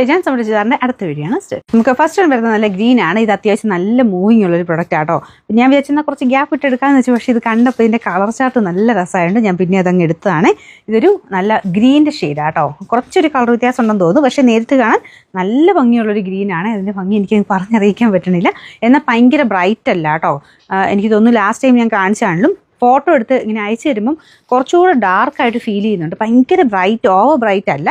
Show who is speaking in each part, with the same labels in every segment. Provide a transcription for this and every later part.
Speaker 1: ഞാൻ സംബന്ധിച്ചാറിൻ്റെ അടുത്ത വീഡിയോ ആണ്. നമുക്ക് ഫസ്റ്റ് വരുന്നത് നല്ല ഗ്രീൻ ആണ്. ഇത് അത്യാവശ്യം നല്ല മൂവിങ് ഉള്ളൊരു പ്രൊഡക്റ്റ് ആട്ടോ. ഞാൻ വിചാരിച്ചാൽ കുറച്ച് ഗ്യാപ്പ് ഇട്ട് എടുക്കാമെന്ന് വെച്ചു. പക്ഷേ ഇത് കണ്ടപ്പോൾ ഇതിൻ്റെ കളർ ചാർട്ട് നല്ല രസമായതുകൊണ്ട് ഞാൻ പിന്നെ അതങ്ങ് എടുത്തതാണ്. ഇതൊരു നല്ല ഗ്രീൻ്റെ ഷെയ്ഡാട്ടോ. കുറച്ചൊരു കളർ വ്യത്യാസം ഉണ്ടെന്ന് തോന്നുന്നു. പക്ഷേ നേരിട്ട് കാണാൻ നല്ല ഭംഗിയുള്ളൊരു ഗ്രീനാണ്. അതിൻ്റെ ഭംഗി എനിക്ക് പറഞ്ഞറിയിക്കാൻ പറ്റണില്ല. എന്നാൽ ഭയങ്കര ബ്രൈറ്റ് അല്ല കേട്ടോ. എനിക്ക് തോന്നുന്നു ലാസ്റ്റ് ടൈം ഞാൻ കാണിച്ചാണെങ്കിലും ഫോട്ടോ എടുത്ത് ഇങ്ങനെ അയച്ചു തരുമ്പം കുറച്ചുകൂടെ ഡാർക്കായിട്ട് ഫീൽ ചെയ്യുന്നുണ്ട്. ഭയങ്കര ബ്രൈറ്റ്, ഓവർ ബ്രൈറ്റ് അല്ല.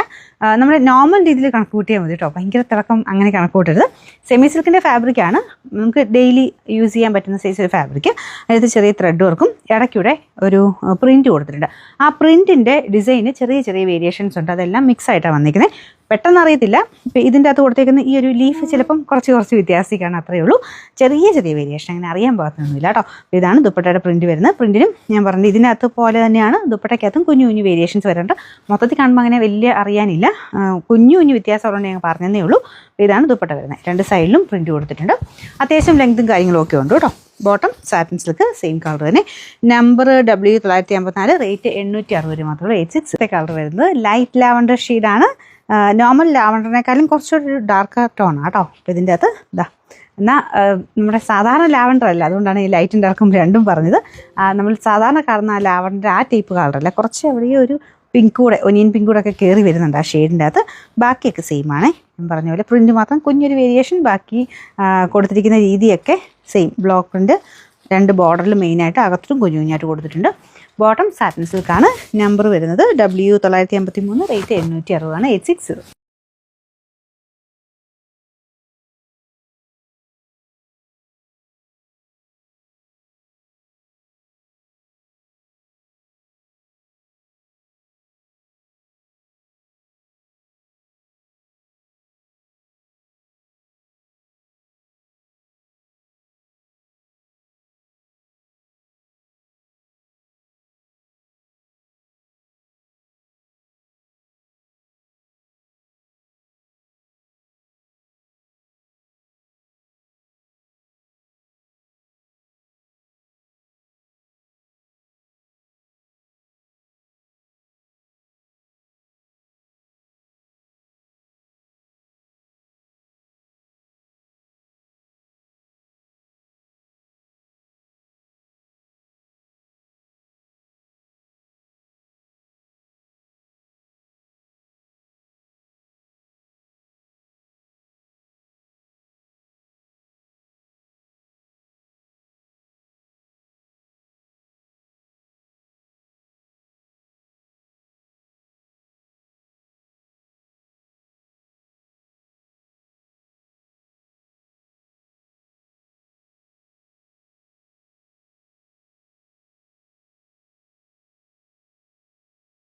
Speaker 1: നമ്മുടെ നോർമൽ രീതിയിൽ കണക്ക് കൂട്ടിയാൽ മതി കേട്ടോ. ഭയങ്കര തിളക്കം അങ്ങനെ കണക്ക് കൂട്ടരുത്. സെമി സിൽക്കിൻ്റെ ഫാബ്രിക്കാണ്. നമുക്ക് ഡെയിലി യൂസ് ചെയ്യാൻ പറ്റുന്ന സൈസ് ഫാബ്രിക്. അതിനകത്ത് ചെറിയ ത്രെഡ് വർക്കും ഇടയ്ക്കൂടെ ഒരു പ്രിൻറ്റ് കൊടുത്തിട്ടുണ്ട്. ആ പ്രിൻറ്റിൻ്റെ ഡിസൈന് ചെറിയ ചെറിയ വേരിയേഷൻസ് ഉണ്ട്. അതെല്ലാം മിക്സ് ആയിട്ടാണ് വന്നിരിക്കുന്നത്. പെട്ടെന്ന് അറിയത്തില്ല. ഇപ്പം ഇതിൻ്റെ അകത്ത് കൊടുത്തേക്കുന്ന ഈ ഒരു ലീഫ് ചിലപ്പം കുറച്ച് വ്യത്യാസിക്കാണ്, അത്രയേ ഉള്ളൂ. ചെറിയ ചെറിയ വേരിയേഷൻ, അങ്ങനെ അറിയാൻ പാകത്തൊന്നുമില്ല കേട്ടോ. ഇതാണ് ദുപ്പട്ടയുടെ പ്രിൻറ്റ് വരുന്നത്. പ്രിൻറ്റിനും ഞാൻ പറഞ്ഞത് ഇതിനകത്ത് പോലെ തന്നെയാണ് ദുപ്പട്ടയ്ക്കകത്തും കുഞ്ഞു കുഞ്ഞു വേരിയേഷൻസ് വരുന്നുണ്ട്. മൊത്തത്തിൽ കാണുമ്പോൾ അങ്ങനെ വലിയ അറിയാനില്ല. കുഞ്ഞു വ്യത്യാസം ഉള്ളത് ഞാൻ പറഞ്ഞതേ ഉള്ളൂ. ഇതാണ് ദുപ്പട്ട വരുന്നത്. രണ്ട് സൈഡിലും പ്രിൻറ്റ് കൊടുത്തിട്ടുണ്ട്. അത്യാവശ്യം ലെങ്തും കാര്യങ്ങളും ഒക്കെ ഉണ്ട് കേട്ടോ. Bottom satin silk same colour തന്നെ. നമ്പർ W954, റേറ്റ് 860 മാത്രമേ. 86 കളർ വരുന്നത് ലൈറ്റ് ലാവണ്ടർ ഷെയ്ഡാണ്. നോർമൽ ലാവണ്ടറിനേക്കാളും കുറച്ചൊരു ഡാർക്ക് ടോണാണ് കേട്ടോ. അപ്പോൾ ഇതിൻ്റെ അകത്ത് ഇതാ എന്നാൽ നമ്മുടെ സാധാരണ ലാവണ്ടർ അല്ല, അതുകൊണ്ടാണ് ഈ ലൈറ്റും ഡാർക്കും രണ്ടും പറഞ്ഞത്. നമ്മൾ സാധാരണ കാണുന്ന ലാവണ്ടർ ആ ടൈപ്പ് കളറല്ല, കുറച്ച് എവിടെയോ ഒരു പിങ്ക് കൂടെ, ഒനിയൻ പിങ്ക് കൂടെ ഒക്കെ കയറി വരുന്നുണ്ട് ആ ഷെയ്ഡിൻ്റെ അകത്ത്. ബാക്കിയൊക്കെ സെയിം ആണ്. ഞാൻ പറഞ്ഞ പോലെ പ്രിൻറ്റ് മാത്രം കുഞ്ഞൊരു വേരിയേഷൻ. ബാക്കി കൊടുത്തിരിക്കുന്ന രീതിയൊക്കെ സെയിം. ബ്ലോക്ക് പ്രിൻറ്റ് രണ്ട് ബോർഡറിൽ മെയിനായിട്ട്, അകത്തും കുഞ്ഞു കുഞ്ഞായിട്ട് കൊടുത്തിട്ടുണ്ട്. Bottom satin സിൽക്കാണ്. നമ്പർ വരുന്നത് W953, റേറ്റ് 860, 860.